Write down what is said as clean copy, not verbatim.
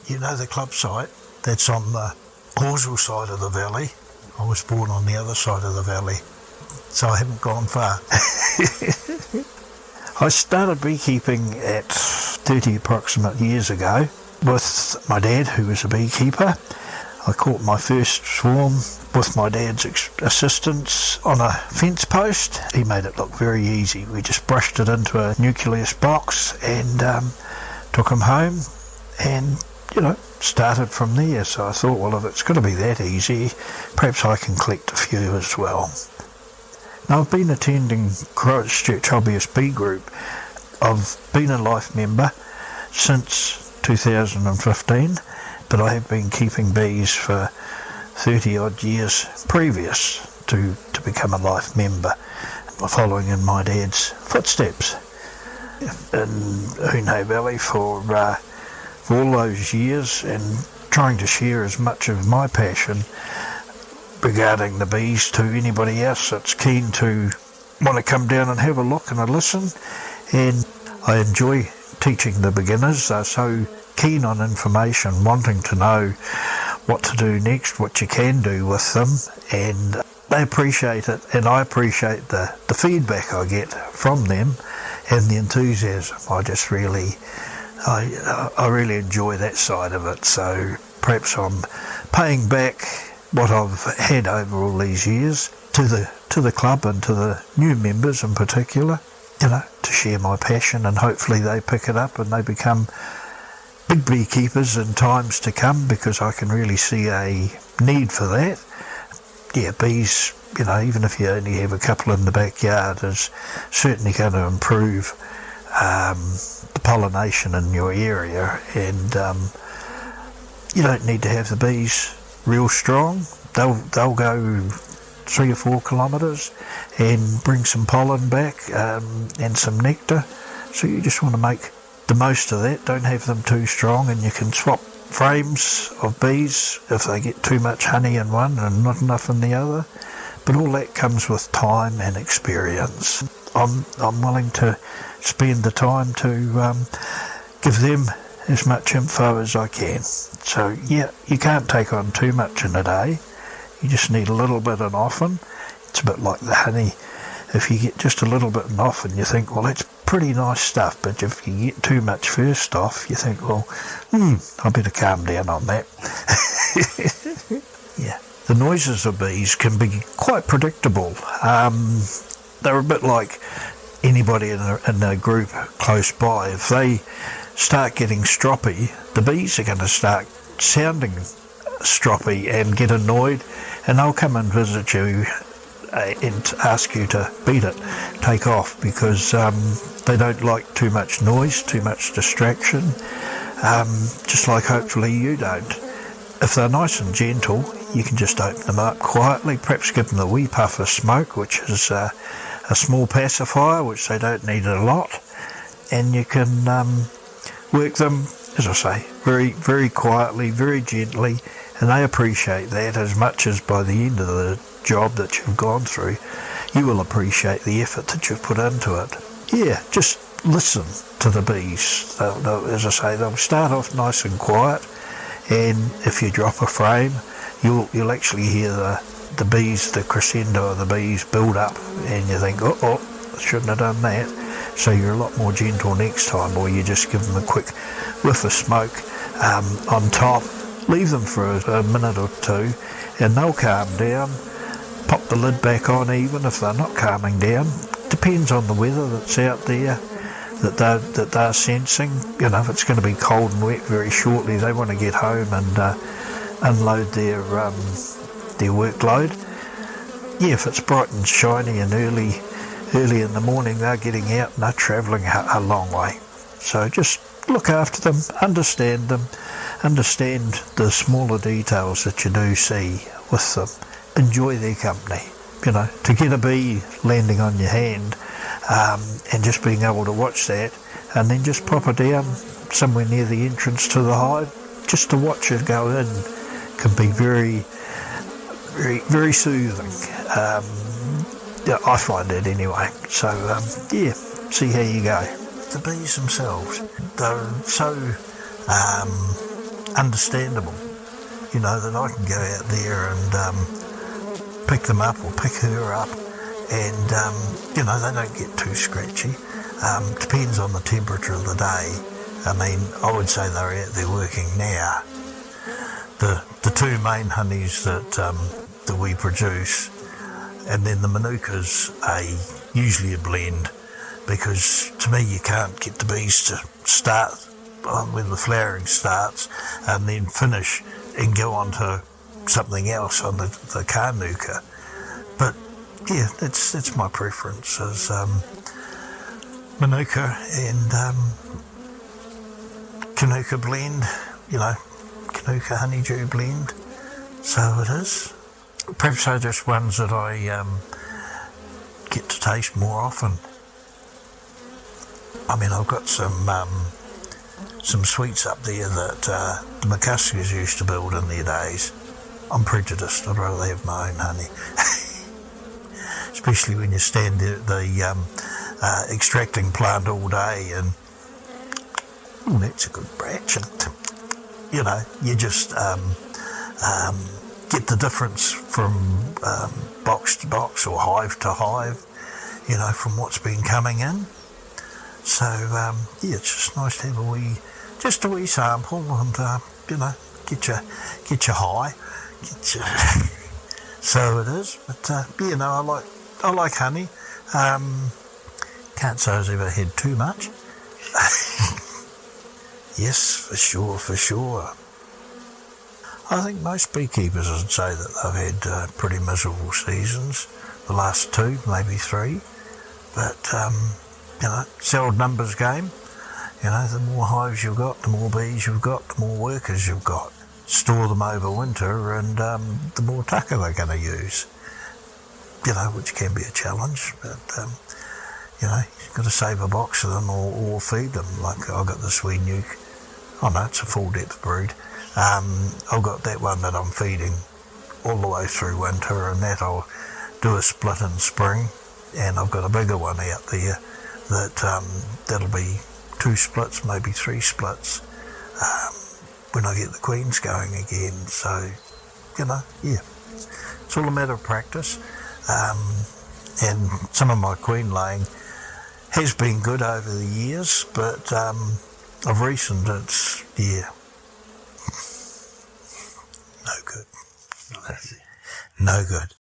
You know the club site that's on the causal side of the valley? I was born on the other side of the valley, so I haven't gone far. I started beekeeping at 30 approximate years ago with my dad, who was a beekeeper. I caught my first swarm with my dad's assistance on a fence post. He made it look very easy. We just brushed it into a nucleus box and took him home and, started from there. So I thought, well, if it's going to be that easy, perhaps I can collect a few as well. Now, I've been attending Christchurch Hobbyist Bee Group. I've been a life member since 2015, but I have been keeping bees for 30 odd years previous to become a life member, following in my dad's footsteps in Hoonay Valley for all those years, and trying to share as much of my passion regarding the bees to anybody else that's keen to want to come down and have a look and a listen. And I enjoy teaching the beginners. They're so keen on information, wanting to know what to do next, what you can do with them, and they appreciate it, and I appreciate the feedback I get from them and the enthusiasm. I really enjoy that side of it. So perhaps I'm paying back what I've had over all these years to the club and to the new members in particular, to share my passion, and hopefully they pick it up and they become big beekeepers in times to come, because I can really see a need for that. Yeah, bees, even if you only have a couple in the backyard, is certainly going to improve the pollination in your area, and you don't need to have the bees real strong. They'll go 3 or 4 kilometres and bring some pollen back and some nectar. So you just want to make the most of that. Don't have them too strong, and you can swap frames of bees if they get too much honey in one and not enough in the other. But all that comes with time and experience. I'm willing to spend the time to give them as much info as I can. So yeah, you can't take on too much in a day. You just need a little bit and often. It's a bit like the honey. If you get just a little bit and often, you think, well, that's pretty nice stuff. But if you get too much first off, you think, well, I better calm down on that. Yeah, the noises of bees can be quite predictable. They're a bit like anybody in a group close by. If they start getting stroppy, the bees are going to start sounding stroppy and get annoyed, and they'll come and visit you and ask you to beat it, take off, because they don't like too much noise, too much distraction, just like hopefully you don't. If they're nice and gentle, you can just open them up quietly, perhaps give them a wee puff of smoke, which is a small pacifier, which they don't need a lot, and you can work them, as I say, very, very quietly, very gently, and they appreciate that as much as by the end of the job that you've gone through, you will appreciate the effort that you've put into it. Yeah, just listen to the bees. As I say, they'll start off nice and quiet, and if you drop a frame, you'll actually hear the bees, the crescendo of the bees build up, and you think, oh, I shouldn't have done that. So you're a lot more gentle next time, or you just give them a quick whiff of smoke on top, leave them for a minute or two, and they'll calm down. Pop the lid back on even if they're not calming down. Depends on the weather that's out there that they're sensing. If it's going to be cold and wet very shortly, they want to get home and unload their workload. Yeah, if it's bright and shiny and early in the morning, they're getting out and they're travelling a long way. So just look after them, understand the smaller details that you do see with them. Enjoy their company. To get a bee landing on your hand and just being able to watch that, and then just pop it down somewhere near the entrance to the hive, just to watch it go in, can be very, very, very soothing. I find it anyway. So yeah, see how you go. The bees themselves, they're so understandable. You know, that I can go out there and pick them up or pick her up, and you know, they don't get too scratchy. Depends on the temperature of the day. I mean, I would say they're out there working now. The two main honeys that we produce, and then the Manukas are usually a blend, because to me you can't get the bees to start when the flowering starts and then finish and go on to something else on the Kanuka. But yeah, it's my preference is Manuka and Kanuka blend, you know, Kanuka honeydew blend. So it is. Perhaps they're just ones that I get to taste more often. I mean, I've got some sweets up there that the McCuskers used to build in their days. I'm prejudiced. I'd rather have my own honey. Especially when you stand there at the extracting plant all day and, oh, that's a good batch. And, you know, you just get the difference from box to box or hive to hive, you know, from what's been coming in. So, yeah, it's just nice to have a wee sample and, you know, get your high. So it is. But, you know, I like honey. Can't say I've ever had too much. Yes, for sure. I think most beekeepers would say that they've had pretty miserable seasons, the last 2, maybe 3. But, you know, it's the old numbers game. You know, the more hives you've got, the more bees you've got, the more workers you've got. Store them over winter and the more tucker they're going to use. You know, which can be a challenge, but, you know, you've got to save a box of them or feed them. Like I've got this wee nuke. Oh no, it's a full depth brood. I've got that one that I'm feeding all the way through winter, and that I'll do a split in spring, and I've got a bigger one out there that that'll be 2 splits, maybe 3 splits when I get the queens going again. So, you know, yeah, it's all a matter of practice. And some of my queen laying has been good over the years, but of recent it's, yeah, no good. No good.